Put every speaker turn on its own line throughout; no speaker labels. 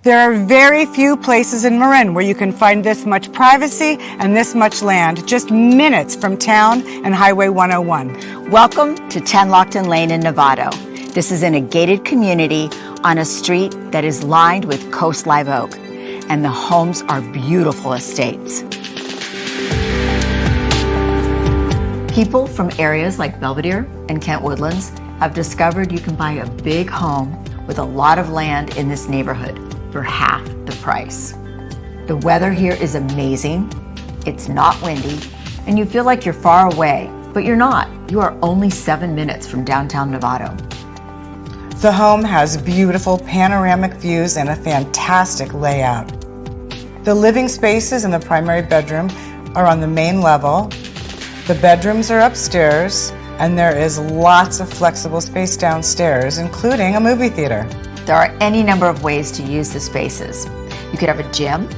There are very few places in Marin where you can find this much privacy and this much land, just minutes from town and Highway 101.
Welcome to 10 Lockton Lane in Novato. This is in a gated community on a street that is lined with Coast Live Oak, and the homes are beautiful estates. People from areas like Belvedere and Kent Woodlands have discovered you can buy a big home with a lot of land in this neighborhood for half the price. The weather here is amazing, it's not windy, and you feel like you're far away, but you're not. You are only 7 minutes from downtown Novato.
The home has beautiful panoramic views and a fantastic layout. The living spaces in the primary bedroom are on the main level. The bedrooms are upstairs, and there is lots of flexible space downstairs, including a movie theater.
There are any number of ways to use the spaces. You could have a gym,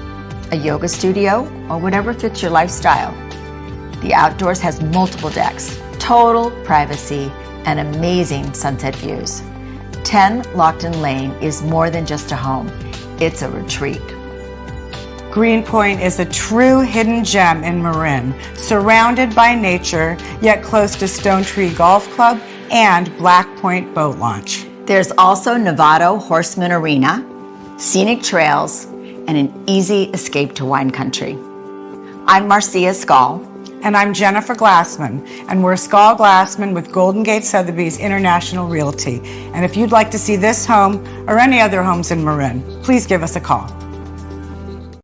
a yoga studio, or whatever fits your lifestyle. The outdoors has multiple decks, total privacy, and amazing sunset views. 10 Lockton Lane is more than just a home, it's a retreat.
Greenpoint is a true hidden gem in Marin, surrounded by nature, yet close to Stone Tree Golf Club and Black Point Boat Launch.
There's also Novato Horseman Arena, scenic trails, and an easy escape to wine country. I'm Marcia m.skall.
And I'm Jennifer Glassman, and we're j.glassman with Golden Gate Sotheby's International Realty. And if you'd like to see this home or any other homes in Marin, please give us a call.